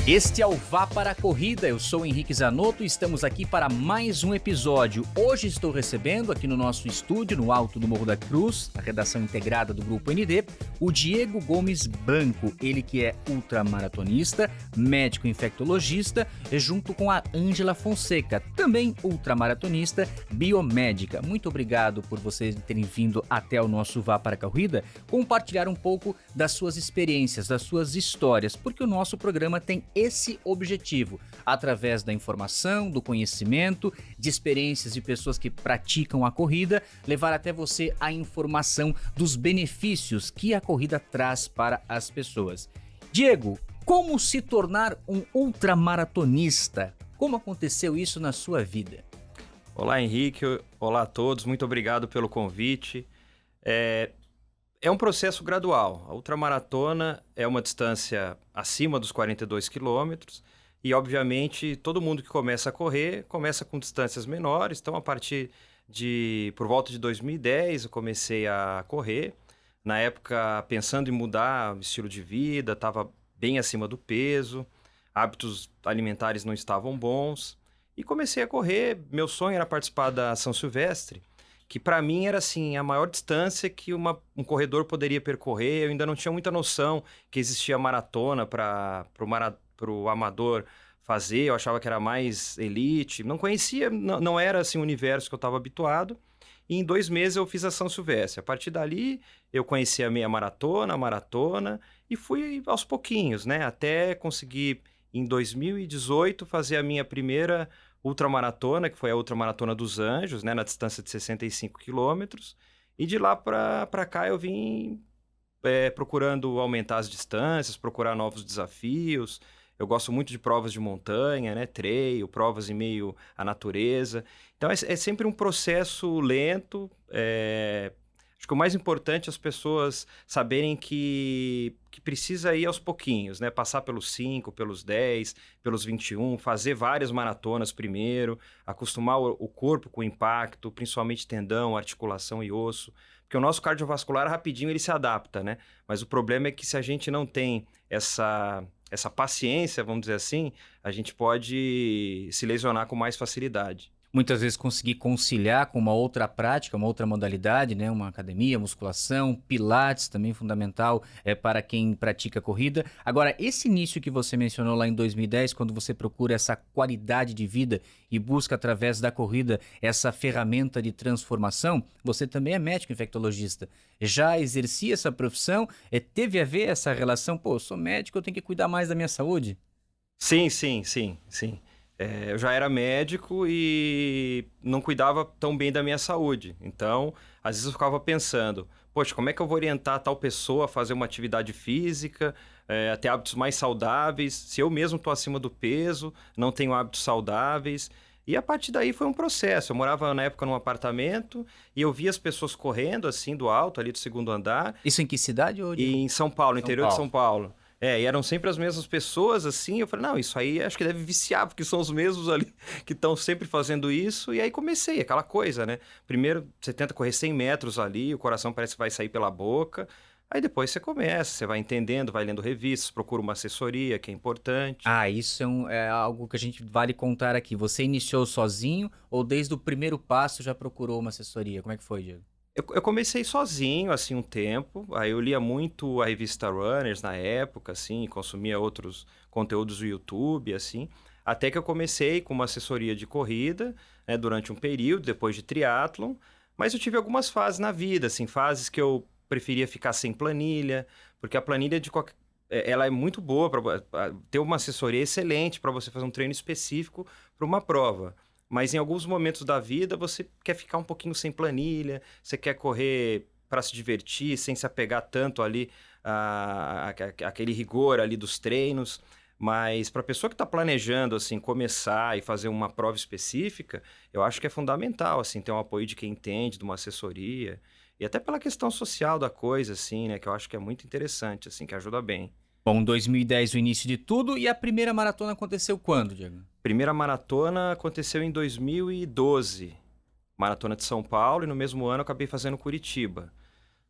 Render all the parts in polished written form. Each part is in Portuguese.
Este é o Vá para a Corrida, eu sou Henrique Zanotto e estamos aqui para mais um episódio. Hoje estou recebendo aqui no nosso estúdio, no alto do Morro da Cruz, a redação integrada do Grupo ND, o Diego Gomes Branco, ele que é ultramaratonista, médico infectologista, junto com a Ângela Fonseca, também ultramaratonista, biomédica. Muito obrigado por vocês terem vindo até o nosso Vá para a Corrida, compartilhar um pouco das suas experiências, das suas histórias, porque o nosso programa tem esse objetivo, através da informação, do conhecimento, de experiências de pessoas que praticam a corrida, levar até você a informação dos benefícios que a corrida traz para as pessoas. Diego, como se tornar um ultramaratonista? Como aconteceu isso na sua vida? Olá, Henrique. Olá a todos. Muito obrigado pelo convite. É um processo gradual. A ultramaratona é uma distância acima dos 42 quilômetros e, obviamente, todo mundo que começa a correr começa com distâncias menores. Então, a partir por volta de 2010, eu comecei a correr. Na época, pensando em mudar o estilo de vida, estava bem acima do peso, hábitos alimentares não estavam bons e comecei a correr. Meu sonho era participar da São Silvestre, que para mim era assim, a maior distância que um corredor poderia percorrer. Eu ainda não tinha muita noção que existia maratona para o amador fazer, eu achava que era mais elite, não conhecia, não era assim o universo que eu estava habituado. E em 2 meses eu fiz a São Silvestre. A partir dali eu conheci a meia maratona, a maratona e fui aos pouquinhos, né? Até conseguir em 2018 fazer a minha primeira ultramaratona, que foi a Ultramaratona dos Anjos, né, na distância de 65 quilômetros. E de lá para cá eu vim procurando aumentar as distâncias, procurar novos desafios. Eu gosto muito de provas de montanha, né, trail, provas em meio à natureza. Então é sempre um processo lento. Acho que o mais importante é as pessoas saberem que precisa ir aos pouquinhos, né? Passar pelos 5, pelos 10, pelos 21, fazer várias maratonas primeiro, acostumar o corpo com o impacto, principalmente tendão, articulação e osso. Porque o nosso cardiovascular, rapidinho, ele se adapta, né? Mas o problema é que se a gente não tem essa paciência, vamos dizer assim, a gente pode se lesionar com mais facilidade. Muitas vezes conseguir conciliar com uma outra prática, uma outra modalidade, né? Uma academia, musculação, pilates também fundamental para quem pratica corrida. Agora, esse início que você mencionou lá em 2010, quando você procura essa qualidade de vida e busca através da corrida essa ferramenta de transformação, você também é médico infectologista. Já exercia essa profissão? Teve a ver essa relação? Pô, eu sou médico, eu tenho que cuidar mais da minha saúde? Sim. Eu já era médico e não cuidava tão bem da minha saúde. Então, às vezes eu ficava pensando, poxa, como é que eu vou orientar tal pessoa a fazer uma atividade física, a ter hábitos mais saudáveis, se eu mesmo estou acima do peso, não tenho hábitos saudáveis. E a partir daí foi um processo. Eu morava na época num apartamento e eu via as pessoas correndo assim do alto, ali do 2º andar. Isso em que cidade? Em São Paulo, interior de São Paulo. E eram sempre as mesmas pessoas, assim. Eu falei, não, isso aí acho que deve viciar, porque são os mesmos ali que estão sempre fazendo isso. E aí comecei, aquela coisa, né? Primeiro você tenta correr 100 metros ali, o coração parece que vai sair pela boca. Aí depois você começa, você vai entendendo, vai lendo revistas, procura uma assessoria, que é importante. Isso é algo que a gente vale contar aqui. Você iniciou sozinho ou desde o primeiro passo já procurou uma assessoria? Como é que foi, Diego? Eu comecei sozinho, assim, um tempo. Aí eu lia muito a revista Runners na época, assim, consumia outros conteúdos do YouTube, assim. Até que eu comecei com uma assessoria de corrida, né, durante um período, depois de triatlon. Mas eu tive algumas fases na vida, assim, fases que eu preferia ficar sem planilha, porque a planilha ela é muito boa para ter uma assessoria excelente para você fazer um treino específico para uma prova. Mas em alguns momentos da vida você quer ficar um pouquinho sem planilha, você quer correr para se divertir, sem se apegar tanto ali àquele rigor ali dos treinos. Mas para a pessoa que está planejando assim, começar e fazer uma prova específica, eu acho que é fundamental assim, ter um apoio de quem entende, de uma assessoria. E até pela questão social da coisa, assim, né? Que eu acho que é muito interessante, assim, que ajuda bem. Bom, 2010 o início de tudo, e a primeira maratona aconteceu quando, Diego? Primeira maratona aconteceu em 2012, Maratona de São Paulo, e no mesmo ano eu acabei fazendo Curitiba.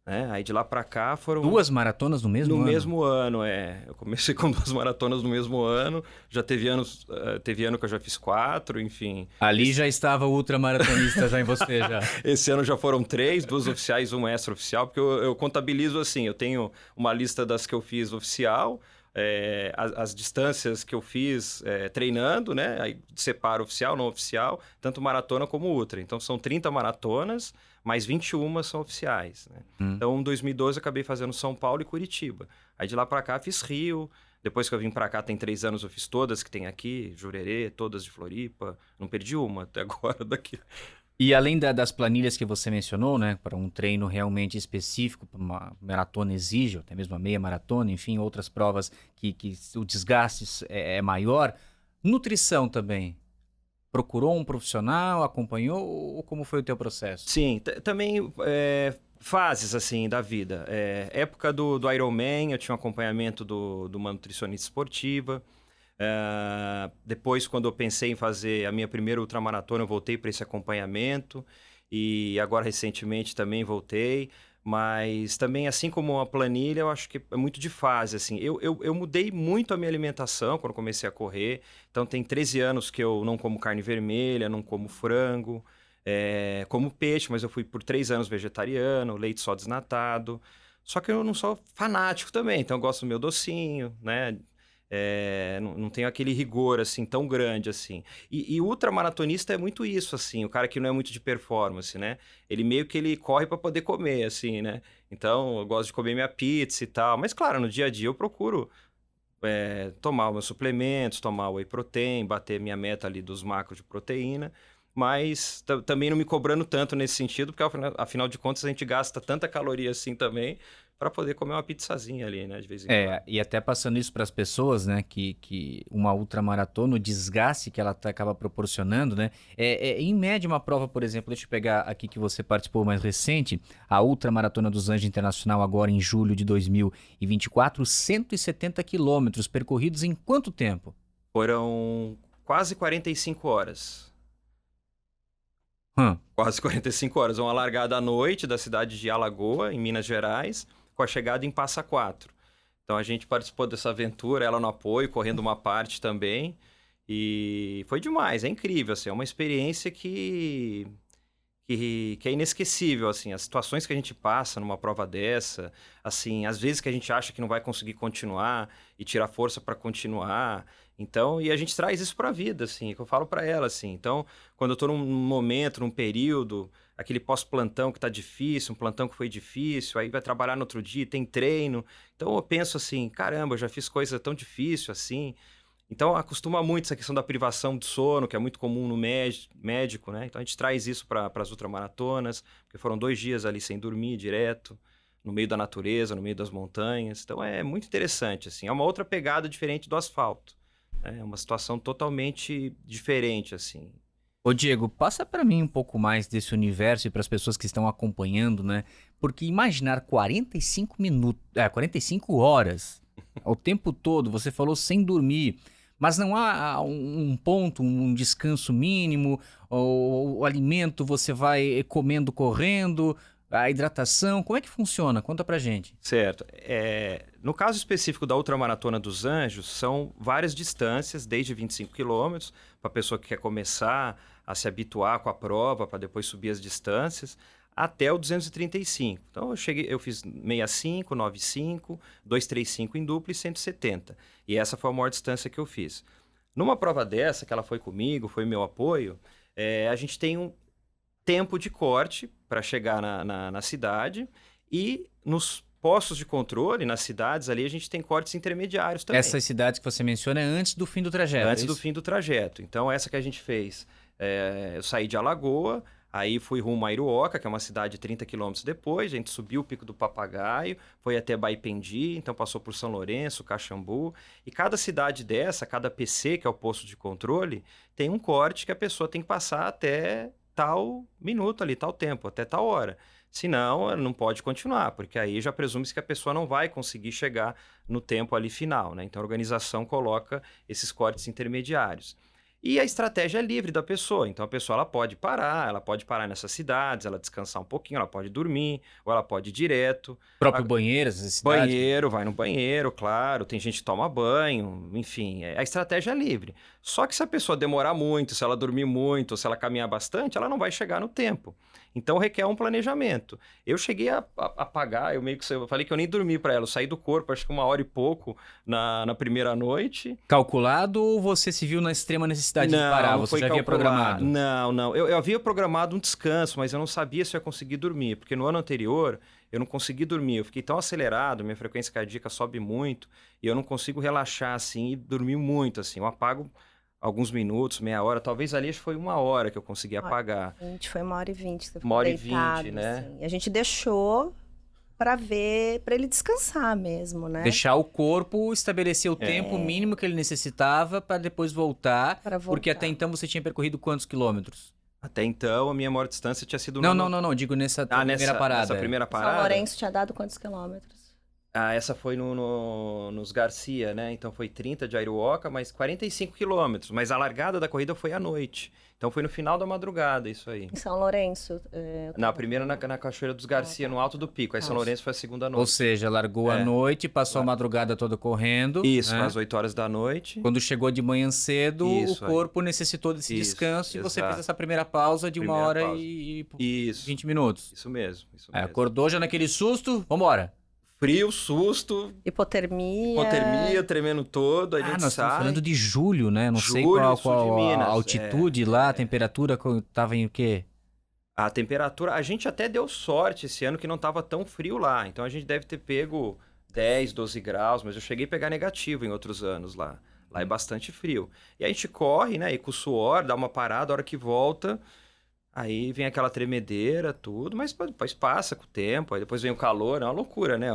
né? Aí de lá para cá foram... 2 maratonas no mesmo ano? No mesmo ano, Eu comecei com 2 maratonas no mesmo ano. Já teve anos, teve ano que eu já fiz 4, enfim. Ali já estava o ultramaratonista já em você, já. Esse ano já foram 3, 2 oficiais, 1 extra-oficial, porque eu contabilizo assim, eu tenho uma lista das que eu fiz oficial, as distâncias que eu fiz treinando, né? Aí separo oficial, não oficial, tanto maratona como ultra. Então são 30 maratonas, mais 21 são oficiais, né? Então em 2012 eu acabei fazendo São Paulo e Curitiba. Aí de lá para cá fiz Rio. Depois que eu vim para cá, tem 3 anos, eu fiz todas que tem aqui, Jurerê, todas de Floripa. Não perdi uma até agora daqui. E além das planilhas que você mencionou, né, para um treino realmente específico, para uma maratona exige, ou até mesmo a meia maratona, enfim, outras provas que o desgaste é maior, nutrição também. Procurou um profissional, acompanhou, ou como foi o teu processo? Sim, também fases assim da vida. Época do Ironman, eu tinha um acompanhamento de uma nutricionista esportiva. Depois, quando eu pensei em fazer a minha primeira ultramaratona, eu voltei para esse acompanhamento. E agora, recentemente, também voltei. Mas também, assim como a planilha, eu acho que é muito de fase, assim. Eu mudei muito a minha alimentação quando comecei a correr. Então, tem 13 anos que eu não como carne vermelha, não como frango, como peixe, mas eu fui por 3 anos vegetariano, leite só desnatado. Só que eu não sou fanático também, então eu gosto do meu docinho, né? Não tenho aquele rigor, assim, tão grande, assim. E o ultramaratonista é muito isso, assim, o cara que não é muito de performance, né? Ele meio que ele corre para poder comer, assim, né? Então, eu gosto de comer minha pizza e tal. Mas, claro, no dia a dia eu procuro tomar meus suplementos, tomar whey protein, bater minha meta ali dos macros de proteína. Mas também não me cobrando tanto nesse sentido, porque afinal de contas a gente gasta tanta caloria assim também para poder comer uma pizzazinha ali, né, de vez em quando. E até passando isso para as pessoas, né, que uma ultramaratona, o desgaste que ela acaba proporcionando, né, em média uma prova, por exemplo, deixa eu pegar aqui que você participou mais recente, a Ultramaratona dos Anjos Internacional agora em julho de 2024, 170 quilômetros percorridos em quanto tempo? Foram quase 45 horas. Quase 45 horas. Uma largada à noite da cidade de Alagoa, em Minas Gerais, com a chegada em Passa Quatro. Então a gente participou dessa aventura, ela no apoio, correndo uma parte também. E foi demais, é incrível, assim, é uma experiência que é inesquecível, assim, as situações que a gente passa numa prova dessa, assim, às vezes que a gente acha que não vai conseguir continuar e tirar força para continuar. Então, e a gente traz isso para a vida, assim, que eu falo para ela, assim. Então, quando eu estou num momento, num período, aquele pós-plantão que está difícil, um plantão que foi difícil, aí vai trabalhar no outro dia, tem treino. Então, eu penso assim, caramba, eu já fiz coisa tão difícil assim. Então, acostuma muito essa questão da privação de sono, que é muito comum no médico, né? Então, a gente traz isso para as ultramaratonas, porque foram 2 dias ali sem dormir direto, no meio da natureza, no meio das montanhas. Então, é muito interessante, assim. É uma outra pegada diferente do asfalto. É uma situação totalmente diferente, assim. Ô Diego, passa para mim um pouco mais desse universo e para as pessoas que estão acompanhando, né? Porque imaginar 45 minutos, 45 horas, o tempo todo, você falou sem dormir, mas não há um ponto, um descanso mínimo, o alimento você vai comendo correndo, a hidratação, como é que funciona? Conta pra gente. Certo. No caso específico da Ultramaratona dos Anjos, são várias distâncias, desde 25 quilômetros, para a pessoa que quer começar a se habituar com a prova, para depois subir as distâncias, até o 235. Então, eu fiz 65, 95, 235 em dupla e 170. E essa foi a maior distância que eu fiz. Numa prova dessa, que ela foi comigo, foi meu apoio, a gente tem um tempo de corte para chegar na cidade, e nos postos de controle, nas cidades ali, a gente tem cortes intermediários também. Essas cidades que você menciona é antes do fim do trajeto. Antes do fim do trajeto. Então, essa que a gente fez, eu saí de Alagoa, aí fui rumo a Iruoca, que é uma cidade 30 quilômetros depois, a gente subiu o Pico do Papagaio, foi até Baipendi, então passou por São Lourenço, Caxambu, e cada cidade dessa, cada PC, que é o posto de controle, tem um corte que a pessoa tem que passar até tal minuto ali, tal tempo, até tal hora. Senão, ela não pode continuar, porque aí já presume-se que a pessoa não vai conseguir chegar no tempo ali final, né? Então, a organização coloca esses cortes intermediários. E a estratégia é livre da pessoa. Então, a pessoa ela pode parar nessas cidades, ela descansar um pouquinho, ela pode dormir, ou ela pode ir direto. Próprio banheiro, essas cidades. Banheiro, vai no banheiro, claro. Tem gente que toma banho, enfim. A estratégia é livre. Só que se a pessoa demorar muito, se ela dormir muito, ou se ela caminhar bastante, ela não vai chegar no tempo. Então, requer um planejamento. Eu cheguei a pagar, eu falei que eu nem dormi para ela. Eu saí do corpo, acho que 1 hora e pouco na primeira noite. Calculado ou você se viu na extrema necessidade de parar? Você já havia programado? Não. Eu havia programado um descanso, mas eu não sabia se eu ia conseguir dormir. Porque no ano anterior, eu não consegui dormir. Eu fiquei tão acelerado, minha frequência cardíaca sobe muito. E eu não consigo relaxar, assim, e dormir muito, assim. Eu apago alguns minutos, meia hora. Talvez ali foi 1 hora que eu consegui apagar. 1h20, foi 1h20. 1h20, né? Assim. A gente deixou para ver, para ele descansar mesmo, né? Deixar o corpo estabelecer o tempo mínimo que ele necessitava para depois voltar. Porque até então você tinha percorrido quantos quilômetros? Até então, a minha maior distância tinha sido... Não. Digo nessa primeira parada. Nessa primeira parada. São Lourenço tinha dado quantos quilômetros? Essa foi nos Garcia, né? Então foi 30 de Airuoca, mas 45 quilômetros. Mas a largada da corrida foi à noite. Então foi no final da madrugada, isso aí. Em São Lourenço? Na primeira na Cachoeira dos Garcia, no alto do pico. Aí São Lourenço foi a segunda noite. Ou seja, largou à noite, passou a madrugada toda correndo. Isso, né? às 8 horas da noite. Quando chegou de manhã cedo, Isso o corpo necessitou desse descanso e você exato. fez essa primeira pausa de 1 hora Pausa. e Isso. 20 minutos. Isso mesmo. Acordou já naquele susto, vambora. Frio, susto, hipotermia, tremendo todo, a gente nós sai. estamos falando de julho, né? Não sei Julho, qual sul de Minas, a altitude lá, a temperatura tava em o quê? A temperatura, a gente até deu sorte esse ano que não estava tão frio lá. Então a gente deve ter pego 10, 12 graus, mas eu cheguei a pegar negativo em outros anos lá. Lá é bastante frio. E a gente corre, né? E com o suor, dá uma parada, a hora que volta... Aí vem aquela tremedeira, tudo, mas depois passa com o tempo, aí depois vem o calor, é uma loucura, né?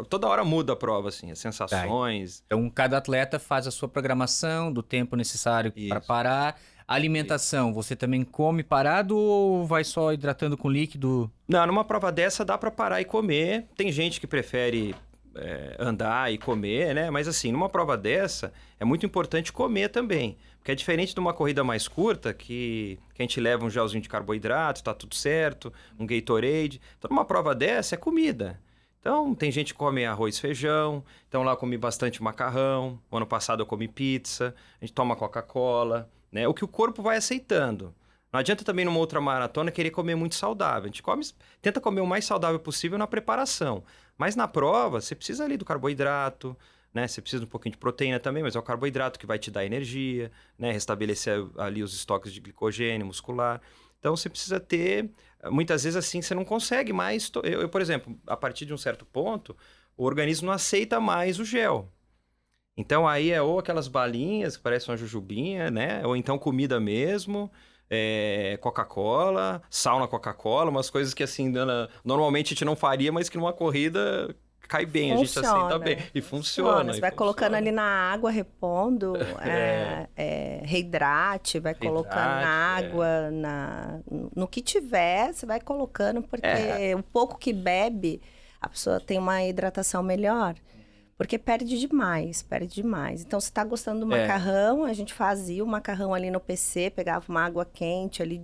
Toda hora muda a prova, assim, as sensações. Então, cada atleta faz a sua programação do tempo necessário para parar. A alimentação, você também come parado ou vai só hidratando com líquido? Não, numa prova dessa dá para parar e comer. Tem gente que prefere andar e comer, né? Mas assim, numa prova dessa, é muito importante comer também. Porque é diferente de uma corrida mais curta, que a gente leva um gelzinho de carboidrato, tá tudo certo, um Gatorade. Então, numa prova dessa, é comida. Então, tem gente que come arroz e feijão. Então, lá eu comi bastante macarrão. O ano passado eu comi pizza. A gente toma Coca-Cola, né? O que o corpo vai aceitando. Não adianta também numa outra maratona querer comer muito saudável. A gente tenta comer o mais saudável possível na preparação. Mas na prova, você precisa ali do carboidrato, né? Você precisa de um pouquinho de proteína também, mas é o carboidrato que vai te dar energia, né? Restabelecer ali os estoques de glicogênio muscular. Então, você precisa ter... Muitas vezes, assim, você não consegue mais... Eu, por exemplo, a partir de um certo ponto, o organismo não aceita mais o gel. Então, aí é ou aquelas balinhas que parecem uma jujubinha, né? Ou então comida mesmo... Coca-Cola, sal na Coca-Cola, umas coisas que assim, normalmente a gente não faria, mas que numa corrida cai bem, funciona, a gente aceita bem. E funciona. Você vai colocando ali na água, repondo, reidrate, vai colocando na água, no que tiver, você vai colocando, porque o pouco que bebe, a pessoa tem uma hidratação melhor. Porque perde demais. Então, se tá gostando do macarrão, a gente fazia o macarrão ali no PC, pegava uma água quente ali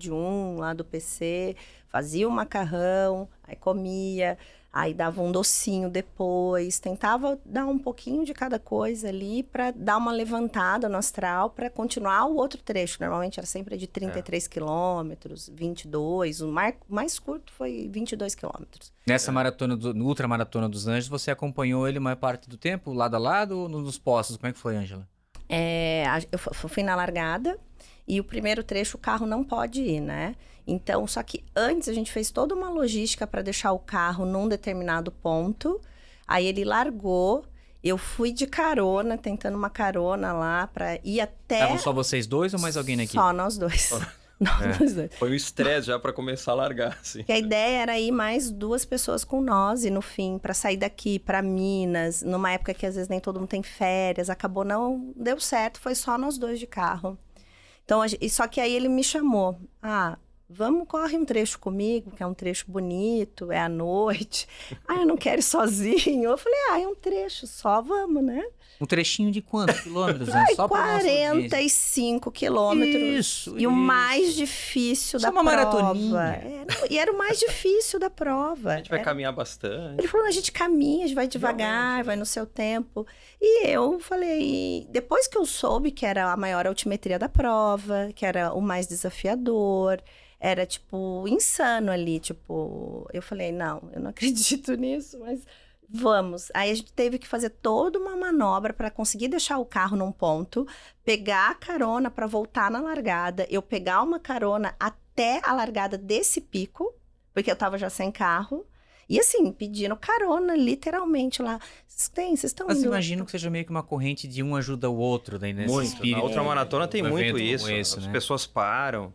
lá do PC, fazia o macarrão, aí comia, aí dava um docinho depois, tentava dar um pouquinho de cada coisa ali para dar uma levantada no astral para continuar o outro trecho. Normalmente era sempre de 33 quilômetros, 22, o mais curto foi 22 quilômetros. Nessa maratona, no ultramaratona dos Anjos, você acompanhou ele a maior parte do tempo, lado a lado, ou nos postos? Como é que foi, Ângela? Eu fui na largada e o primeiro trecho o carro não pode ir, né? Então, só que antes a gente fez toda uma logística para deixar o carro num determinado ponto. Aí ele largou, eu fui de carona, tentando uma carona lá para ir até... Estavam só vocês dois ou mais alguém na equipe? Só nós dois. Nós dois. Foi um estresse já para começar a largar, assim. E a ideia era ir mais 2 pessoas com nós e no fim, para sair daqui para Minas, numa época que às vezes nem todo mundo tem férias, acabou não deu certo, foi só nós dois de carro. Então, só que aí ele me chamou, vamos, corre um trecho comigo, que é um trecho bonito, é à noite. Eu não quero ir sozinho. Eu falei, é um trecho só, vamos, né? Um trechinho de quantos quilômetros? Né? Só pra nossa audiência. 45 quilômetros. Isso. O mais difícil da uma prova. maratoninha. E era o mais difícil da prova. A gente vai caminhar bastante. Ele falou, a gente caminha, a gente vai devagar, vai no seu tempo. E eu falei, depois que eu soube que era a maior altimetria da prova, que era o mais desafiador, era, tipo, insano ali, tipo... Eu falei, não, eu não acredito nisso, mas... Vamos. Aí a gente teve que fazer toda uma manobra para conseguir deixar o carro num ponto, pegar a carona para voltar na largada, eu pegar uma carona até a largada desse pico, porque eu tava já sem carro, e assim, pedindo carona, literalmente lá. Vocês estão Mas indo... imagino que seja meio que uma corrente de um ajuda o outro, daí nesse Muito. espírito. Na ultramaratona tem muito evento como isso. esse, As né? pessoas param.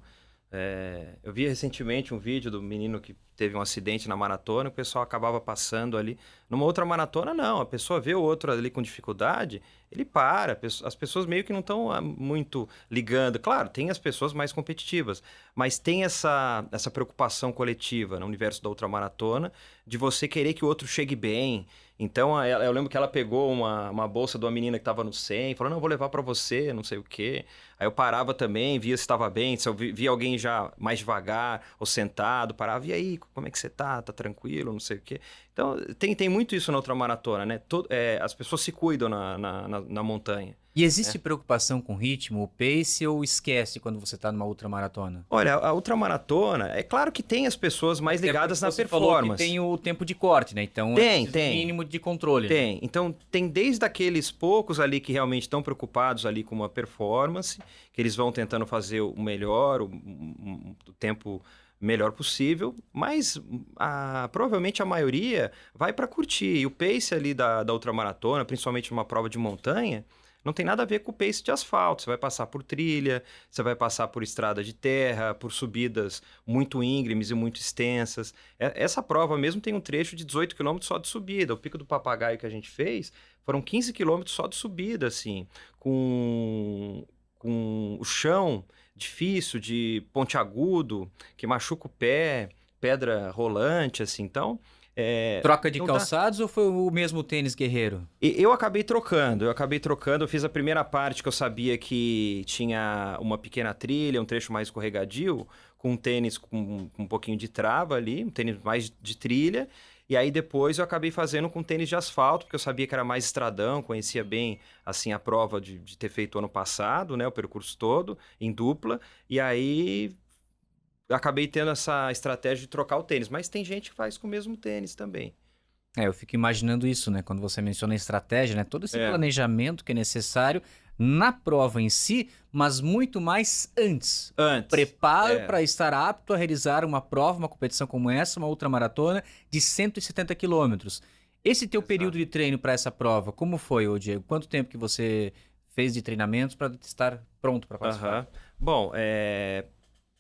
Eu vi recentemente um vídeo do menino que teve um acidente na maratona, o pessoal acabava passando ali. Numa outra maratona, não. A pessoa vê o outro ali com dificuldade, ele para. As pessoas meio que não estão muito ligando. Claro, tem as pessoas mais competitivas, mas tem essa preocupação coletiva no universo da ultramaratona de você querer que o outro chegue bem. Então, eu lembro que ela pegou uma bolsa de uma menina que estava no 100, falou, não, vou levar para você, não sei o quê. Aí eu parava também, via se estava bem, se eu via alguém já mais devagar ou sentado, parava, e aí, como é que você tá? Tá tranquilo, não sei o quê. Então, tem muito isso na ultramaratona, né? As pessoas se cuidam na montanha. E existe preocupação com ritmo, o pace, ou esquece quando você tá numa ultramaratona? Olha, a ultramaratona, é claro que tem as pessoas mais ligadas na você falou que performance. tem o tempo de corte, né? Então Tem. mínimo de controle. Tem. Então, tem desde aqueles poucos ali que realmente estão preocupados ali com uma performance, que eles vão tentando fazer o melhor, o tempo melhor possível, mas provavelmente a maioria vai para curtir. E o pace ali da ultramaratona, principalmente numa prova de montanha, não tem nada a ver com o pace de asfalto. Você vai passar por trilha, você vai passar por estrada de terra, por subidas muito íngremes e muito extensas. Essa prova mesmo tem um trecho de 18 km só de subida. O Pico do Papagaio que a gente fez foram 15 km só de subida, assim, com o chão difícil, de pontiagudo, que machuca o pé, pedra rolante, assim, então... Troca de calçados ou foi o mesmo tênis guerreiro? Eu acabei trocando, eu fiz a primeira parte que eu sabia que tinha uma pequena trilha, um trecho mais escorregadio, com um tênis com um pouquinho de trava ali, um tênis mais de trilha, e aí depois eu acabei fazendo com tênis de asfalto, porque eu sabia que era mais estradão, conhecia bem, assim, a prova de ter feito ano passado, né, o percurso todo, em dupla, e aí... acabei tendo essa estratégia de trocar o tênis, mas tem gente que faz com o mesmo tênis também. Eu fico imaginando isso, né? Quando você menciona a estratégia, né? Todo esse planejamento que é necessário na prova em si, mas muito mais antes. Preparo para estar apto a realizar uma prova, uma competição como essa, uma ultramaratona de 170 quilômetros. Esse teu período de treino para essa prova, como foi, ô Diego? Quanto tempo que você fez de treinamentos para estar pronto para participar? Bom,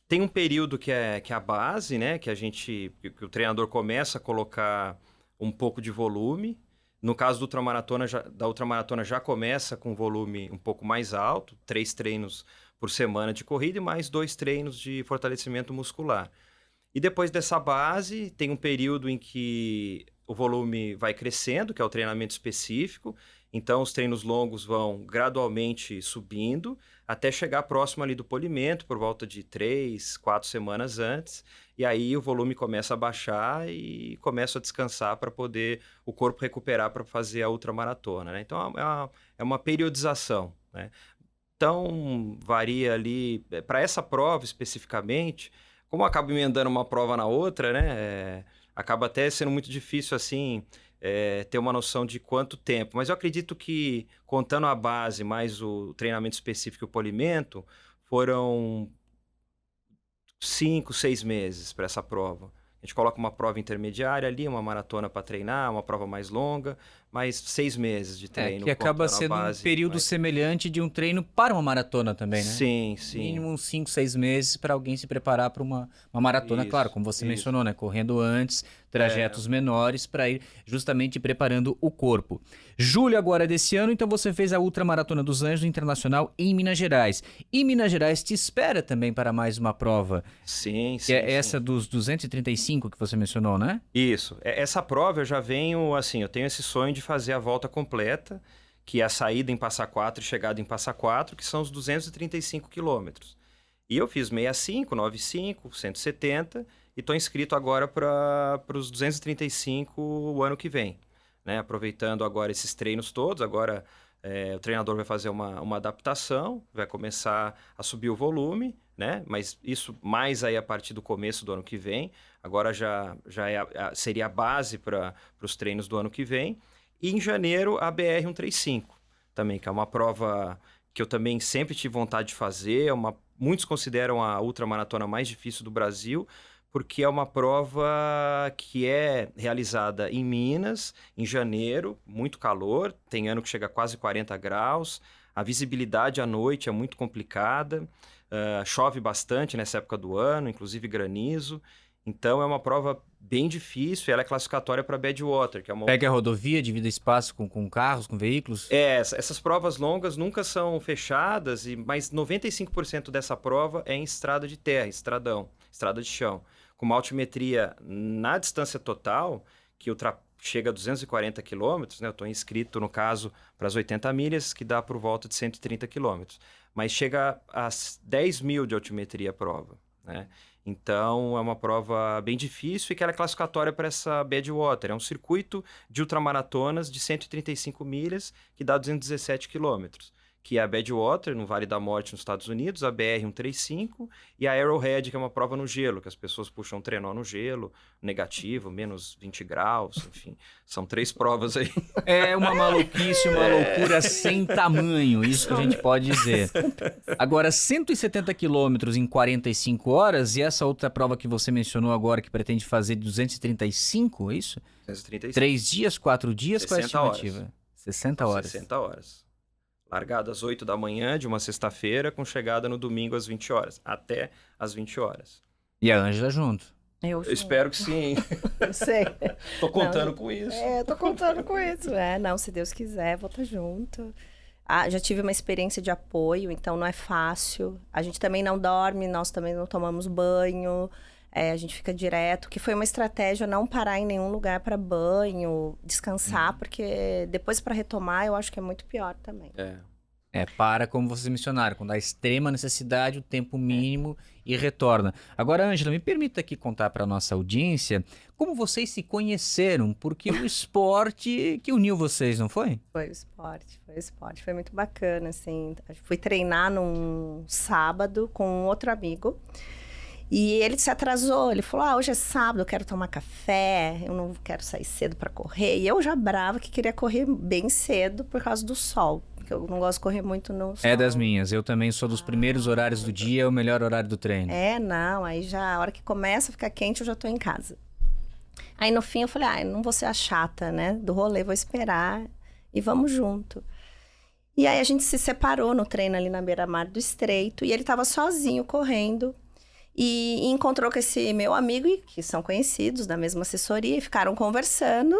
tem um período que é a base, né? Que o treinador começa a colocar um pouco de volume. No caso da ultramaratona já começa com volume um pouco mais alto, 3 treinos por semana de corrida e mais 2 treinos de fortalecimento muscular. E depois dessa base, tem um período em que o volume vai crescendo, que é o treinamento específico. Então, os treinos longos vão gradualmente subindo até chegar próximo ali do polimento, por volta de 3, 4 semanas antes. E aí o volume começa a baixar e começa a descansar para poder o corpo recuperar para fazer a ultramaratona, né? Então, é uma periodização, né? Então, varia ali... Para essa prova especificamente, como eu acabo emendando uma prova na outra, né? Acaba até sendo muito difícil, assim... ter uma noção de quanto tempo. Mas eu acredito que, contando a base mais o treinamento específico e o polimento, foram 5, 6 meses para essa prova. A gente coloca uma prova intermediária ali, uma maratona para treinar, uma prova mais longa, mais 6 meses de treino. Que acaba sendo um período semelhante de um treino para uma maratona também, né? Sim. Mínimo uns 5, 6 meses para alguém se preparar para uma maratona, claro, como você mencionou, né? Correndo antes, trajetos menores para ir justamente preparando o corpo. Julho agora desse ano, então você fez a Ultramaratona dos Anjos Internacional em Minas Gerais. E Minas Gerais te espera também para mais uma prova. Sim, Que é essa dos 235 que você mencionou, né? Isso. Essa prova eu já venho, assim, eu tenho esse sonho de fazer a volta completa, que é a saída em Passa Quatro e chegada em Passa Quatro, que são os 235 quilômetros. E eu fiz 65, 95, 170 e estou inscrito agora para os 235 o ano que vem, né? Aproveitando agora esses treinos todos, agora o treinador vai fazer uma adaptação, vai começar a subir o volume, né? Mas isso mais aí a partir do começo do ano que vem. Agora já seria a base para os treinos do ano que vem. E em janeiro a BR-135 também, que é uma prova que eu também sempre tive vontade de fazer, muitos consideram a ultramaratona mais difícil do Brasil, porque é uma prova que é realizada em Minas, em janeiro, muito calor, tem ano que chega a quase 40 graus, a visibilidade à noite é muito complicada, chove bastante nessa época do ano, inclusive granizo, então é uma prova bem difícil, ela é classificatória para Badwater, que é uma... Pega a rodovia, divide espaço com carros, com veículos? Essas provas longas nunca são fechadas, mas 95% dessa prova é em estrada de terra, estradão, estrada de chão. Com uma altimetria na distância total, que chega a 240 quilômetros, né? Eu estou inscrito, no caso, para as 80 milhas, que dá por volta de 130 quilômetros. Mas chega a 10 mil de altimetria a prova, né? Então, é uma prova bem difícil e que ela é classificatória para essa Badwater. É um circuito de ultramaratonas de 135 milhas que dá 217 quilômetros, que é a Badwater, no Vale da Morte, nos Estados Unidos, a BR-135 e a Arrowhead, que é uma prova no gelo, que as pessoas puxam trenó no gelo, negativo, menos 20 graus, enfim. São 3 provas aí. É uma maluquice, uma loucura sem tamanho, isso que a gente pode dizer. Agora, 170 quilômetros em 45 horas, e essa outra prova que você mencionou agora, que pretende fazer 235, é isso? 235. 3 dias, 4 dias, qual é a estimativa? Horas. 60 horas. 60 horas. Largada às 8 da manhã de uma sexta-feira, com chegada no domingo às 20 horas. Até às 20 horas. E a Ângela junto. Eu espero que sim. Eu sei. Tô contando com isso. Tô contando com isso. Não, se Deus quiser, vou estar junto. Já tive uma experiência de apoio, então não é fácil. A gente também não dorme, nós também não tomamos banho. A gente fica direto, que foi uma estratégia não parar em nenhum lugar para banho, descansar, porque depois para retomar eu acho que é muito pior também. Para, como vocês mencionaram, quando há extrema necessidade, o tempo mínimo e retorna. Agora, Ângela, me permita aqui contar para a nossa audiência como vocês se conheceram, porque o esporte que uniu vocês, não foi? Foi o esporte. Foi muito bacana, assim. Fui treinar num sábado com um outro amigo. E ele se atrasou, ele falou, hoje é sábado, eu quero tomar café, eu não quero sair cedo para correr. E eu já brava que queria correr bem cedo por causa do sol, porque eu não gosto de correr muito no sol. É das minhas, eu também sou dos primeiros horários do dia, é o melhor horário do treino. Não, aí já, a hora que começa a ficar quente, eu já tô em casa. Aí no fim eu falei, não vou ser a chata, né, do rolê, vou esperar e vamos junto. E aí a gente se separou no treino ali na beira-mar do Estreito, e ele tava sozinho correndo. E encontrou com esse meu amigo, que são conhecidos da mesma assessoria, e ficaram conversando.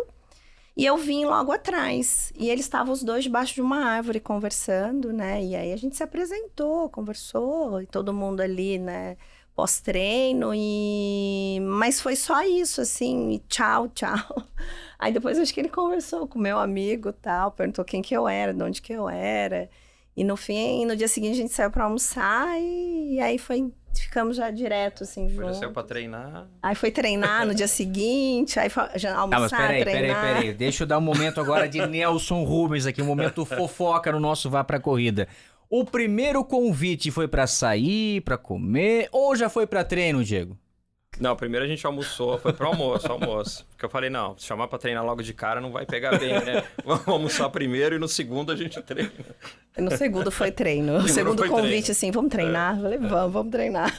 E eu vim logo atrás. E eles estavam os dois debaixo de uma árvore conversando, né? E aí a gente se apresentou, conversou, e todo mundo ali, né? Pós-treino, mas foi só isso, assim, e tchau. Aí depois acho que ele conversou com o meu amigo e tal, perguntou quem que eu era, de onde que eu era. E no fim, no dia seguinte a gente saiu pra almoçar e aí ficamos já direto, assim, juntos. Já saiu pra treinar. Aí foi treinar no dia seguinte, aí já almoçar, mas treinar. Peraí. Deixa eu dar um momento agora de Nelson Rubens aqui, um momento fofoca no nosso Vá Pra Corrida. O primeiro convite foi pra sair, pra comer, ou já foi pra treino, Diego? Não, primeiro a gente almoçou, foi pro almoço. Porque eu falei, não, se chamar pra treinar logo de cara não vai pegar bem, né? Vamos almoçar primeiro e no segundo a gente treina. No segundo foi treino. No segundo convite, assim, vamos treinar? Eu falei, vamos treinar.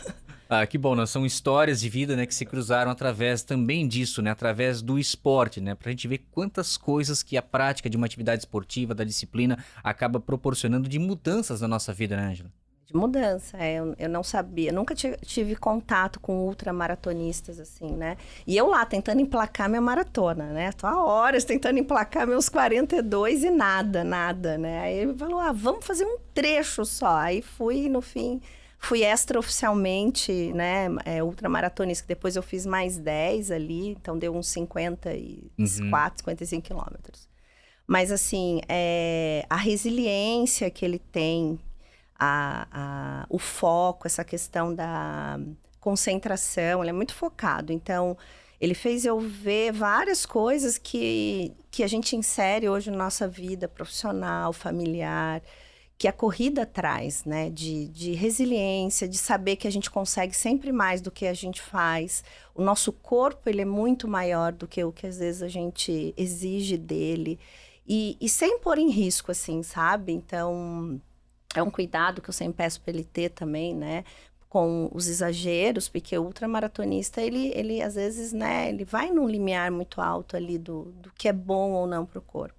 Que bom, né? São histórias de vida, né, que se cruzaram através também disso, né? Através do esporte, né? Pra gente ver quantas coisas que a prática de uma atividade esportiva, da disciplina, acaba proporcionando de mudanças na nossa vida, né, Ângela? De mudança, eu não sabia, nunca tive contato com ultramaratonistas, assim, né? E eu lá, tentando emplacar minha maratona, né? Tô há horas tentando emplacar meus 42 e nada, né? Aí ele falou, vamos fazer um trecho só. Aí fui, no fim, fui extraoficialmente, né? Ultramaratonista, que depois eu fiz mais 10 ali, então deu uns 54, 55 quilômetros. Mas, assim, a resiliência que ele tem, o foco, essa questão da concentração, ele é muito focado. Então, ele fez eu ver várias coisas que a gente insere hoje na nossa vida profissional, familiar, que a corrida traz, né? De resiliência, de saber que a gente consegue sempre mais do que a gente faz. O nosso corpo, ele é muito maior do que o que às vezes a gente exige dele. E sem pôr em risco, assim, sabe? Então, é um cuidado que eu sempre peço para ele ter também, né? Com os exageros, porque o ultramaratonista, ele às vezes, né? Ele vai num limiar muito alto ali do que é bom ou não para o corpo.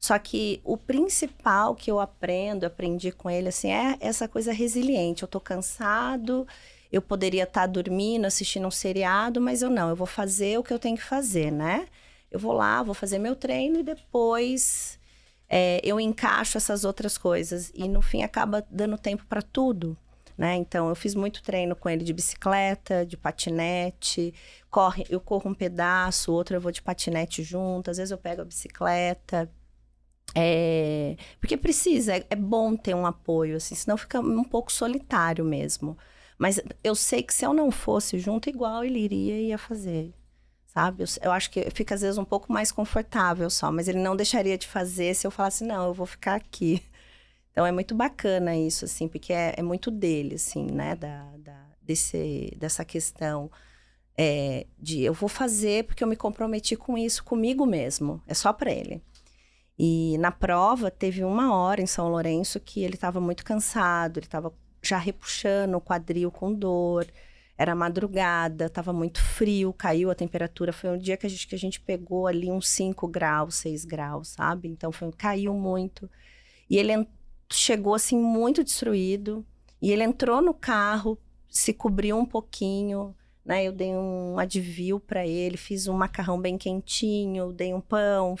Só que o principal que eu aprendi com ele, assim, é essa coisa resiliente. Eu tô cansado, eu poderia estar dormindo, assistindo um seriado, mas eu vou fazer o que eu tenho que fazer, né? Eu vou lá, vou fazer meu treino e depois eu encaixo essas outras coisas. E no fim acaba dando tempo para tudo, né? Então eu fiz muito treino com ele de bicicleta, de patinete, eu corro um pedaço, outro eu vou de patinete junto, às vezes eu pego a bicicleta. Porque precisa, é bom ter um apoio, assim, senão fica um pouco solitário mesmo. Mas eu sei que se eu não fosse junto, igual ele iria e ia fazer. Sabe? Eu acho que fica, às vezes, um pouco mais confortável só. Mas ele não deixaria de fazer se eu falasse, não, eu vou ficar aqui. Então, é muito bacana isso, assim, porque é muito dele, assim, né? Dessa questão de eu vou fazer porque eu me comprometi com isso comigo mesmo. É só para ele. E na prova, teve uma hora em São Lourenço que ele estava muito cansado. Ele estava já repuxando o quadril com dor. Era madrugada, estava muito frio, caiu a temperatura. Foi um dia que a gente pegou ali uns 5 graus, 6 graus, sabe? Então, caiu muito. E ele chegou, assim, muito destruído. E ele entrou no carro, se cobriu um pouquinho, né? Eu dei um Advil para ele, fiz um macarrão bem quentinho, dei um pão,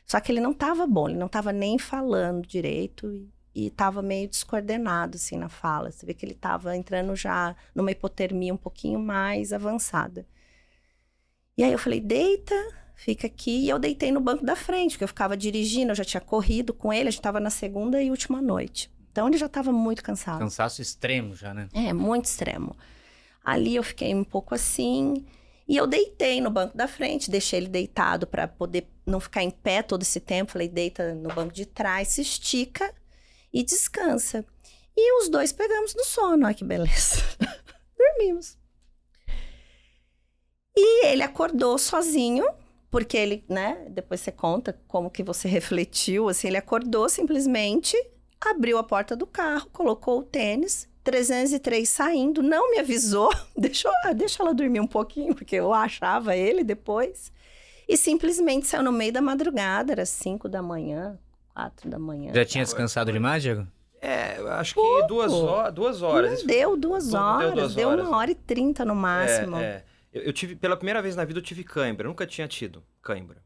Só que ele não estava bom, ele não estava nem falando direito e estava meio descoordenado, assim, na fala. Você vê que ele estava entrando já numa hipotermia um pouquinho mais avançada. E aí eu falei, deita, fica aqui. E eu deitei no banco da frente, porque eu ficava dirigindo, eu já tinha corrido com ele, a gente estava na segunda e última noite. Então ele já estava muito cansado. Cansaço extremo já, né? Muito extremo. Ali eu fiquei um pouco assim... E eu deitei no banco da frente, deixei ele deitado para poder não ficar em pé todo esse tempo. Falei, deita no banco de trás, se estica e descansa. E os dois pegamos no sono, olha que beleza. Dormimos. E ele acordou sozinho, porque ele, né, depois você conta como que você refletiu, assim, ele acordou simplesmente, abriu a porta do carro, colocou o tênis, 303 saindo, não me avisou, deixa ela dormir um pouquinho, porque eu achava ele depois, e simplesmente saiu no meio da madrugada, era 5 da manhã, 4 da manhã. Já tinha descansado demais, Diego? Eu acho que 2 horas. Não deu 2 horas, deu 1h30 no máximo. Eu tive, pela primeira vez na vida, eu tive cãibra, eu nunca tinha tido cãibra.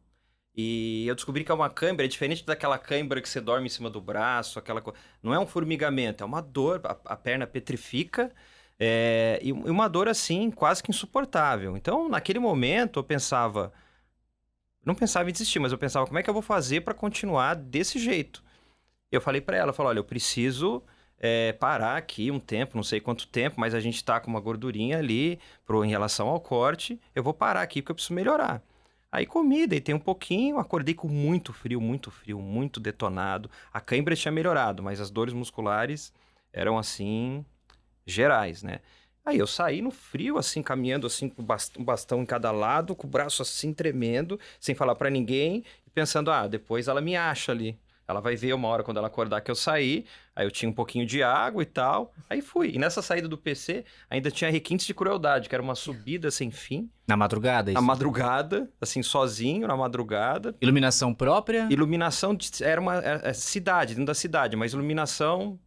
E eu descobri que é uma cãibra, é diferente daquela cãibra que você dorme em cima do braço, não é um formigamento, é uma dor, a perna petrifica, e uma dor assim, quase que insuportável. Então, naquele momento, eu pensava, não pensava em desistir, mas eu pensava, como é que eu vou fazer para continuar desse jeito? Eu falei para ela, olha, eu preciso parar aqui um tempo, não sei quanto tempo, mas a gente tá com uma gordurinha ali em relação ao corte, eu vou parar aqui porque eu preciso melhorar. Aí comi, deitei um pouquinho, acordei com muito frio, muito detonado. A cãibra tinha melhorado, mas as dores musculares eram assim, gerais, né? Aí eu saí no frio, assim, caminhando assim, com um bastão em cada lado, com o braço assim tremendo, sem falar pra ninguém, e pensando, depois ela me acha ali. Ela vai ver uma hora quando ela acordar que eu saí, aí eu tinha um pouquinho de água e tal, aí fui. E nessa saída do PC, ainda tinha requintes de crueldade, que era uma subida sem fim. Na madrugada, isso? Na madrugada, assim, sozinho, na madrugada. Iluminação própria? Iluminação, era uma cidade, dentro da cidade, mas iluminação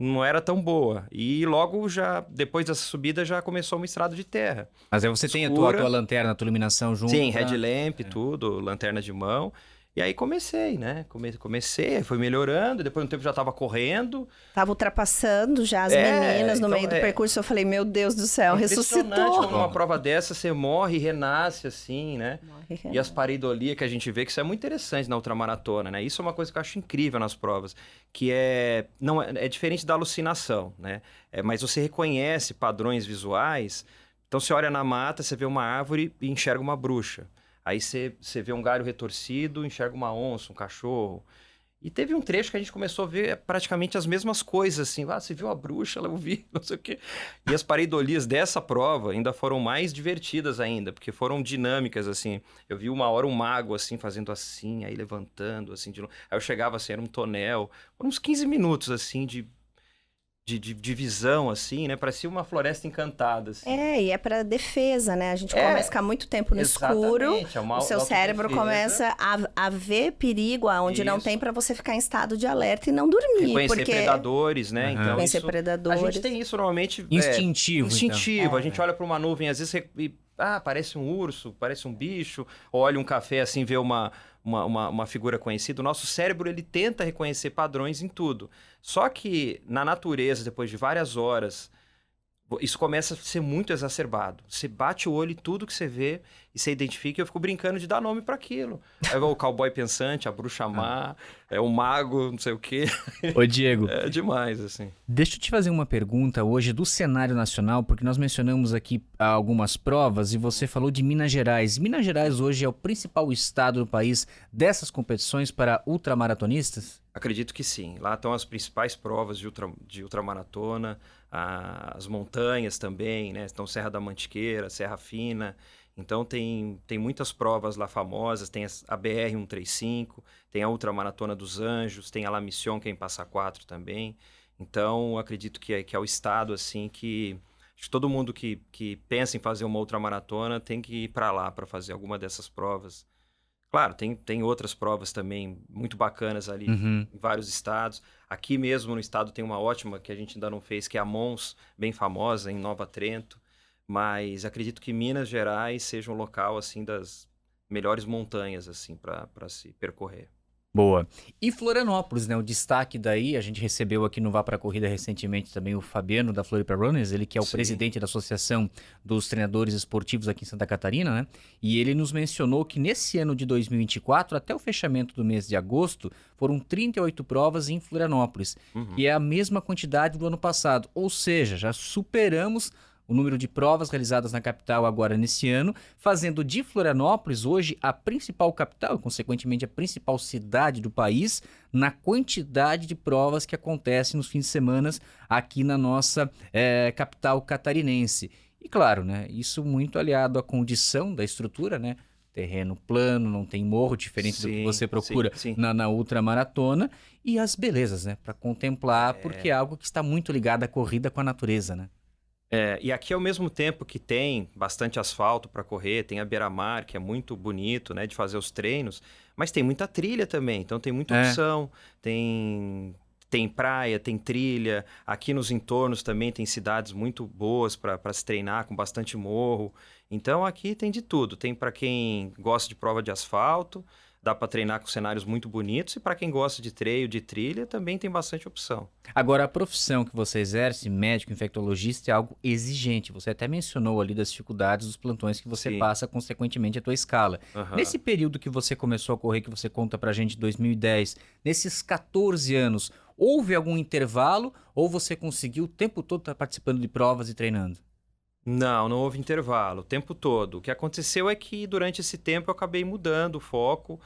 não era tão boa. E logo, depois dessa subida, já começou uma estrada de terra. Mas aí você tem a Escura. tua lanterna, a tua iluminação junto? Sim, headlamp, tudo, lanterna de mão. E aí comecei, né? Comecei, foi melhorando, depois de um tempo já tava correndo. Tava ultrapassando já as meninas no então, meio do percurso. Eu falei, meu Deus do céu, impressionante ressuscitou. como uma prova dessa, você morre e renasce, assim, né? Morre e E renasce. as pareidolias que a gente vê, que isso é muito interessante na ultramaratona, né? Isso é uma coisa que eu acho incrível nas provas, que não é diferente da alucinação, né? Mas você reconhece padrões visuais. Então, você olha na mata, você vê uma árvore e enxerga uma bruxa. Aí você vê um galho retorcido, enxerga uma onça, um cachorro. E teve um trecho que a gente começou a ver praticamente as mesmas coisas, assim. Ah, você viu a bruxa? Eu vi, não sei o quê. E as pareidolias dessa prova ainda foram mais divertidas ainda, porque foram dinâmicas, assim. Eu vi uma hora um mago, assim, fazendo assim, aí levantando, assim, de novo. Aí eu chegava, assim, era um tonel. Foram uns 15 minutos, assim, de visão, assim, né? Parecia uma floresta encantada, assim. E é para defesa, né? A gente começa a ficar muito tempo no escuro, o seu cérebro começa a ver perigo aonde não tem para você ficar em estado de alerta e não dormir. Reconhecer predadores, né? Então, Conhecer predadores. A gente tem isso normalmente... Instintivo. Instintivo. A gente olha para uma nuvem, às vezes, parece um urso, parece um bicho. Ou olha um café, assim, vê uma figura conhecida. O nosso cérebro, ele tenta reconhecer padrões em tudo. Só que na natureza, depois de várias horas, isso começa a ser muito exacerbado. Você bate o olho em tudo que você vê e você identifica, e eu fico brincando de dar nome para aquilo. Aí o cowboy pensante, a bruxa má, o mago, não sei o quê. Ô, Diego. É demais, assim. Deixa eu te fazer uma pergunta hoje do cenário nacional, porque nós mencionamos aqui algumas provas e você falou de Minas Gerais. Minas Gerais hoje é o principal estado do país dessas competições para ultramaratonistas? Acredito que sim. Lá estão as principais provas de ultramaratona, as montanhas também, né? Estão Serra da Mantiqueira, Serra Fina. Então tem muitas provas lá famosas, tem a BR-135, tem a Ultramaratona dos Anjos, tem a La Mission, que é em Passa Quatro também. Então, acredito que é o estado, assim, que acho que todo mundo que pensa em fazer uma ultramaratona tem que ir para lá para fazer alguma dessas provas. Claro, tem outras provas também muito bacanas ali em vários estados. Aqui mesmo no estado tem uma ótima que a gente ainda não fez, que é a Mons, bem famosa, em Nova Trento. Mas acredito que Minas Gerais seja um local, assim, das melhores montanhas, assim, para se percorrer. Boa. E Florianópolis, né? O destaque daí, a gente recebeu aqui no Vá Pra Corrida recentemente também o Fabiano da Floripa Runners, ele que é o presidente da Associação dos Treinadores Esportivos aqui em Santa Catarina, né? E ele nos mencionou que nesse ano de 2024, até o fechamento do mês de agosto, foram 38 provas em Florianópolis, que é a mesma quantidade do ano passado. Ou seja, já superamos o número de provas realizadas na capital agora nesse ano, fazendo de Florianópolis hoje a principal capital e, consequentemente, a principal cidade do país na quantidade de provas que acontecem nos fins de semana aqui na nossa capital catarinense. E claro, né, isso muito aliado à condição da estrutura, né? Terreno plano, não tem morro, diferente do que você procura na ultramaratona, e as belezas, né? Para contemplar, porque é algo que está muito ligado à corrida com a natureza, né? E aqui, ao mesmo tempo que tem bastante asfalto para correr, tem a beira-mar, que é muito bonito, né, de fazer os treinos, mas tem muita trilha também, então tem muita opção, tem praia, tem trilha, aqui nos entornos também tem cidades muito boas para se treinar, com bastante morro, então aqui tem de tudo, tem para quem gosta de prova de asfalto, dá para treinar com cenários muito bonitos, e para quem gosta de trail, de trilha, também tem bastante opção. Agora, a profissão que você exerce, médico infectologista, é algo exigente. Você até mencionou ali das dificuldades dos plantões que você passa, consequentemente, a tua escala. Nesse período que você começou a correr, que você conta pra gente, 2010, nesses 14 anos, houve algum intervalo ou você conseguiu o tempo todo estar participando de provas e treinando? Não houve intervalo, o tempo todo. O que aconteceu é que durante esse tempo eu acabei mudando o foco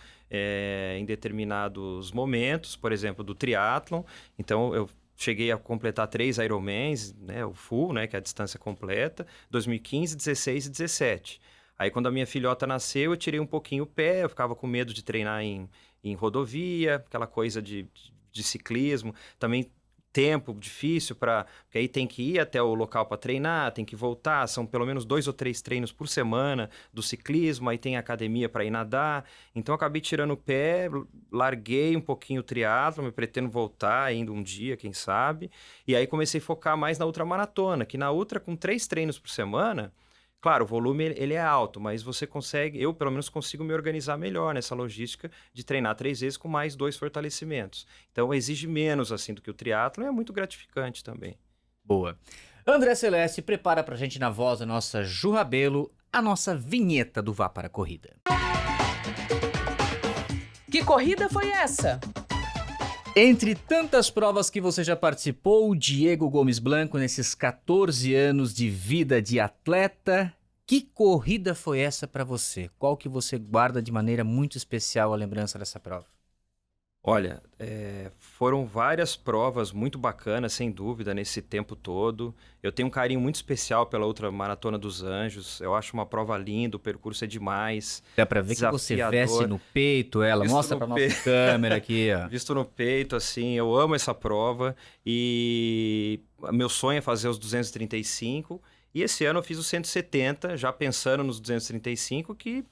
em determinados momentos, por exemplo, do triatlon. Então eu cheguei a completar 3 Ironmans, né, o full, né, que é a distância completa, 2015, 16 e 17. Aí quando a minha filhota nasceu, eu tirei um pouquinho o pé, eu ficava com medo de treinar em rodovia, aquela coisa de ciclismo. Também tempo difícil porque aí tem que ir até o local para treinar, tem que voltar, são pelo menos 2 ou 3 treinos por semana do ciclismo, aí tem academia para ir nadar, então eu acabei tirando o pé, larguei um pouquinho o triatlo, me pretendo voltar ainda um dia, quem sabe, e aí comecei a focar mais na ultramaratona, que na ultra com 3 treinos por semana, claro, o volume ele é alto, mas você consegue, eu pelo menos consigo me organizar melhor nessa logística de treinar 3 vezes com mais 2 fortalecimentos. Então exige menos assim do que o triatlo e é muito gratificante também. Boa. André Celeste, prepara pra gente na voz da nossa Ju Rabelo a nossa vinheta do Vá para a Corrida. Que corrida foi essa? Entre tantas provas que você já participou, Diego Gomes Blanco, nesses 14 anos de vida de atleta, que corrida foi essa para você? Qual que você guarda de maneira muito especial a lembrança dessa prova? Olha, foram várias provas muito bacanas, sem dúvida, nesse tempo todo. Eu tenho um carinho muito especial pela Ultramaratona dos Anjos. Eu acho uma prova linda, o percurso é demais. Dá pra ver que você veste no peito ela. Visto Mostra no pra nossa câmera aqui, ó. Visto no peito, assim, eu amo essa prova. E meu sonho é fazer os 235. E esse ano eu fiz os 170, já pensando nos 235, que...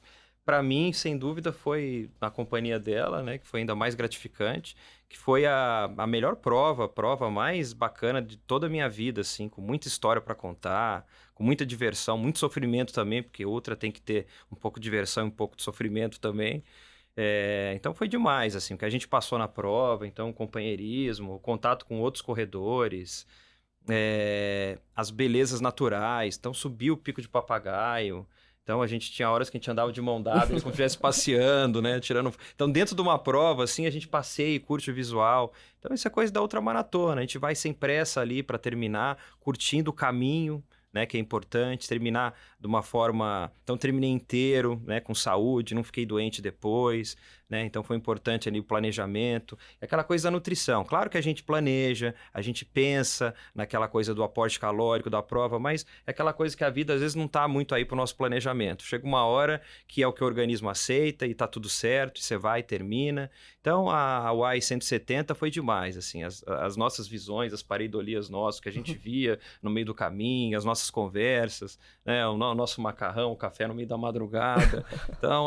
Para mim, sem dúvida, foi na companhia dela, né, que foi ainda mais gratificante, que foi a melhor prova, a prova mais bacana de toda a minha vida, assim, com muita história para contar, com muita diversão, muito sofrimento também, porque outra tem que ter um pouco de diversão e um pouco de sofrimento também. Então foi demais, assim, o que a gente passou na prova, então o companheirismo, o contato com outros corredores, as belezas naturais, então subir o Pico de Papagaio. Então, a gente tinha horas que a gente andava de mão dada, como se estivesse passeando, né? Então, dentro de uma prova, assim, a gente passeia e curte o visual. Então, isso é coisa da ultramaratona. A gente vai sem pressa ali para terminar, curtindo o caminho, né? Que é importante. Terminar de uma forma... Então, terminei inteiro, né? Com saúde, não fiquei doente depois, né? Então, foi importante ali o planejamento. É aquela coisa da nutrição. Claro que a gente planeja, a gente pensa naquela coisa do aporte calórico da prova, mas é aquela coisa que a vida às vezes não está muito aí para o nosso planejamento. Chega uma hora que é o que o organismo aceita e está tudo certo, e você vai e termina. Então, a UAI 170 foi demais, assim, as nossas visões, as pareidolias nossas que a gente via no meio do caminho, as nossas conversas, né? O nosso macarrão, o café no meio da madrugada. Então,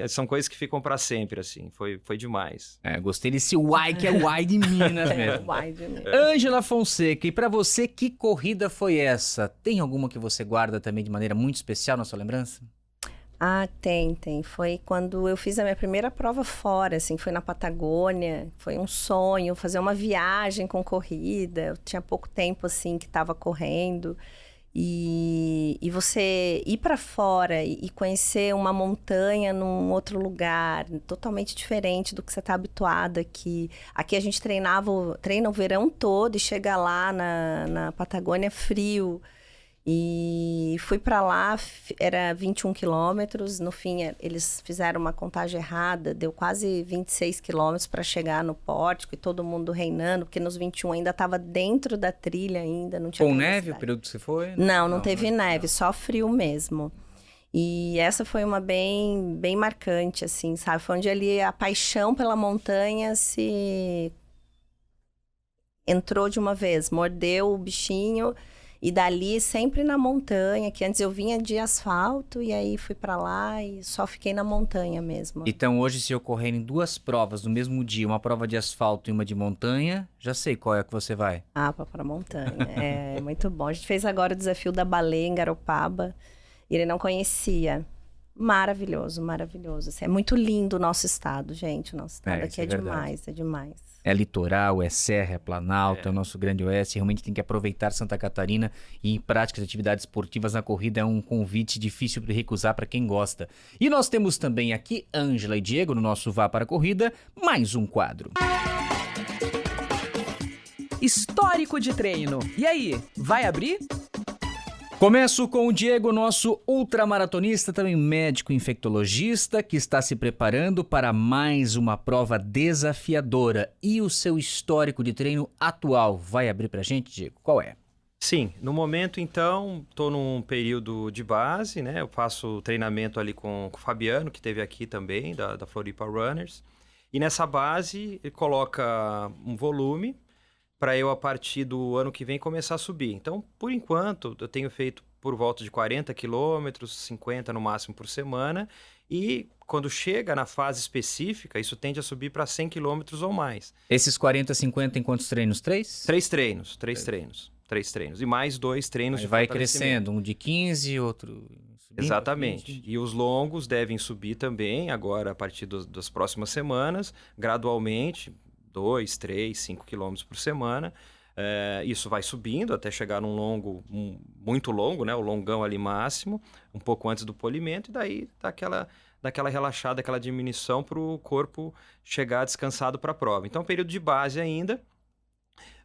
são coisas que ficam para sempre, assim. Foi demais. Gostei desse uai, que é uai de Minas mesmo. Uai de Minas. Ângela Fonseca, e pra você, que corrida foi essa? Tem alguma que você guarda também de maneira muito especial na sua lembrança? Ah, tem. Foi quando eu fiz a minha primeira prova fora, assim, foi na Patagônia. Foi um sonho, fazer uma viagem com corrida. Eu tinha pouco tempo, assim, que estava correndo. E você ir para fora e conhecer uma montanha num outro lugar, totalmente diferente do que você está habituado aqui. Aqui a gente treina o verão todo e chega lá na Patagônia frio. E fui para lá, era 21 quilômetros, no fim eles fizeram uma contagem errada, deu quase 26 quilômetros para chegar no pórtico e todo mundo reinando, porque nos 21 ainda estava dentro da trilha ainda, não tinha Com neve o período que você foi? Não teve neve, só frio mesmo. E essa foi uma bem marcante, assim, sabe? Foi onde ali a paixão pela montanha se entrou de uma vez, mordeu o bichinho. E dali, sempre na montanha, que antes eu vinha de asfalto e aí fui pra lá e só fiquei na montanha mesmo. Então hoje, se ocorrerem 2 provas no mesmo dia, uma prova de asfalto e uma de montanha, já sei qual é que você vai. Ah, pra montanha. É muito bom. A gente fez agora o desafio da baleia em Garopaba. E ele não conhecia. Maravilhoso, maravilhoso. Assim, é muito lindo o nosso estado, gente. O nosso estado aqui é demais, é demais. É litoral, é serra, é planalto, é o nosso grande oeste. Realmente tem que aproveitar Santa Catarina e em práticas de atividades esportivas na corrida é um convite difícil de recusar para quem gosta. E nós temos também aqui Ângela e Diego no nosso Vá para a Corrida, mais um quadro. Histórico de treino. E aí, vai abrir? Começo com o Diego, nosso ultramaratonista, também médico infectologista, que está se preparando para mais uma prova desafiadora. E o seu histórico de treino atual vai abrir pra gente, Diego? Qual é? Sim, no momento, então, estou num período de base, né? Eu faço treinamento ali com o Fabiano, que esteve aqui também, da Floripa Runners. E nessa base, ele coloca um volume, para eu, a partir do ano que vem, começar a subir. Então, por enquanto, eu tenho feito por volta de 40 quilômetros, 50 no máximo por semana, e quando chega na fase específica, isso tende a subir para 100 quilômetros ou mais. Esses 40, 50 em quantos treinos? 3? 3 treinos. E mais 2 treinos de vai fortalecimento. crescendo, um de 15, outro... subindo, Exatamente. 20. E os longos devem subir também, agora a partir das próximas semanas, gradualmente, 2, 3, 5 quilômetros por semana. Isso vai subindo até chegar num longo muito longo, né? O longão ali máximo, um pouco antes do polimento, e daí daquela relaxada, aquela diminuição para o corpo chegar descansado para a prova. Então, período de base ainda,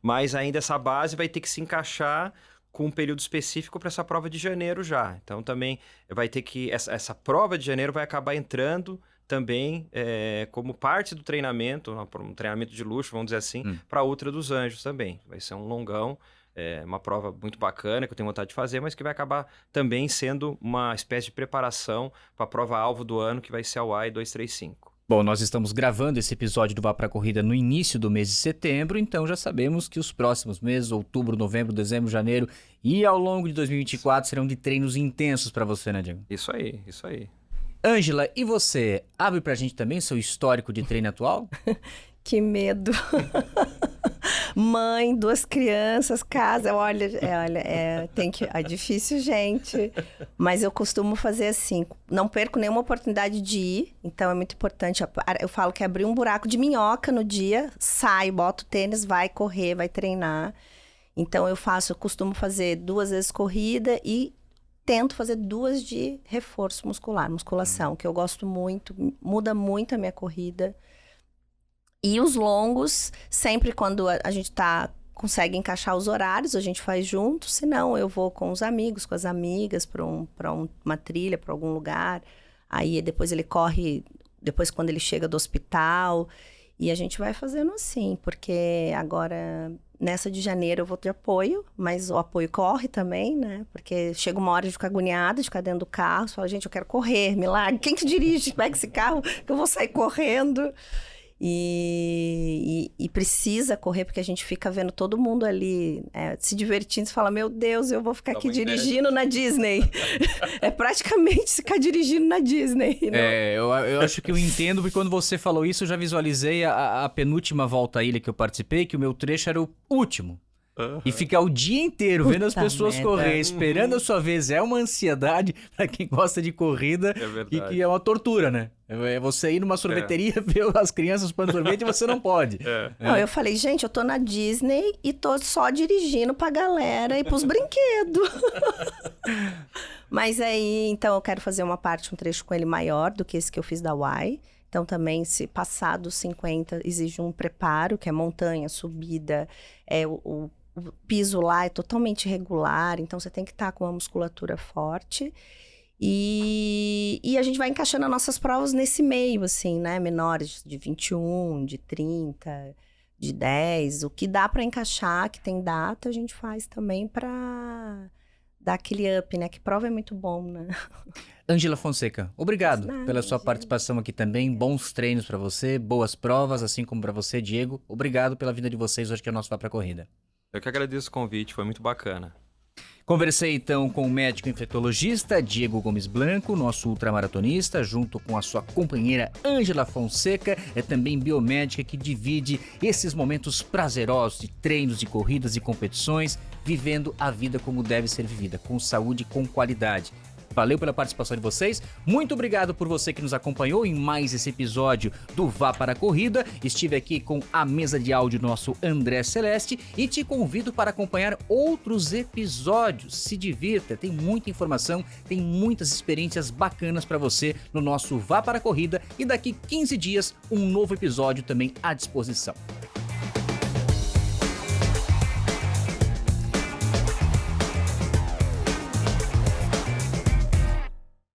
mas ainda essa base vai ter que se encaixar com um período específico para essa prova de janeiro já. Então, também vai ter que... Essa prova de janeiro vai acabar entrando também como parte do treinamento, um treinamento de luxo, vamos dizer assim, para a Ultra dos Anjos também. Vai ser um longão, uma prova muito bacana que eu tenho vontade de fazer, mas que vai acabar também sendo uma espécie de preparação para a prova-alvo do ano, que vai ser a UAI 235. Bom, nós estamos gravando esse episódio do Vá Pra Corrida no início do mês de setembro, então já sabemos que os próximos meses, outubro, novembro, dezembro, janeiro e ao longo de 2024 serão de treinos intensos para você, né, Diego? Isso aí. Ângela, e você? Abre pra gente também seu histórico de treino atual? Que medo. Mãe, 2 crianças, casa, é difícil, gente. Mas eu costumo fazer assim, não perco nenhuma oportunidade de ir, então é muito importante. Eu falo que abrir um buraco de minhoca no dia, sai, bota o tênis, vai correr, vai treinar. Então eu costumo fazer 2 vezes corrida e tento fazer 2 de reforço musculação, que eu gosto muito, muda muito a minha corrida. E os longos, sempre quando a gente consegue encaixar os horários, a gente faz junto. Se não, eu vou com os amigos, com as amigas, para uma trilha, para algum lugar. Aí depois ele corre, depois quando ele chega do hospital. E a gente vai fazendo assim, porque agora, nessa de janeiro, eu vou de apoio, mas o apoio corre também, né? Porque chega uma hora de ficar agoniada, de ficar dentro do carro. Você fala, gente, eu quero correr, me larga. Quem que dirige? Pega esse carro que eu vou sair correndo. E precisa correr, porque a gente fica vendo todo mundo ali se divertindo. Você fala, meu Deus, eu vou ficar aqui dirigindo na Disney. É praticamente ficar dirigindo na Disney. Eu acho que eu entendo, porque quando você falou isso, eu já visualizei a penúltima volta à ilha que eu participei, que o meu trecho era o último. Uhum. E ficar o dia inteiro vendo as pessoas correr, esperando a sua vez, é uma ansiedade pra quem gosta de corrida, que é uma tortura, né? É você ir numa sorveteria, ver as crianças tomando sorvete e você não pode. Não, eu falei, gente, eu tô na Disney e tô só dirigindo pra galera e pros brinquedos. Mas aí, então, eu quero fazer um trecho com ele maior do que esse que eu fiz da UAI. Então, também, se passar dos 50, exige um preparo, que é montanha, subida, o piso lá é totalmente irregular, então você tem que estar com uma musculatura forte. E a gente vai encaixando as nossas provas nesse meio, assim, né? Menores de 21, de 30, de 10. O que dá para encaixar, que tem data, a gente faz também para dar aquele up, né? Que prova é muito bom, né? Ângela Fonseca, obrigado pela sua participação aqui também. Bons treinos para você, boas provas, assim como para você, Diego. Obrigado pela vinda de vocês hoje que é o nosso Vá Pra Corrida. Eu que agradeço o convite, foi muito bacana. Conversei então com o médico infectologista Diego Gomes Blanco, nosso ultramaratonista, junto com a sua companheira Ângela Fonseca, também biomédica, que divide esses momentos prazerosos de treinos, de corridas e competições, vivendo a vida como deve ser vivida, com saúde e com qualidade. Valeu pela participação de vocês, muito obrigado por você que nos acompanhou em mais esse episódio do Vá Para a Corrida. Estive aqui com a mesa de áudio nosso André Celeste e te convido para acompanhar outros episódios. Se divirta, tem muita informação, tem muitas experiências bacanas para você no nosso Vá Para a Corrida, e daqui 15 dias um novo episódio também à disposição.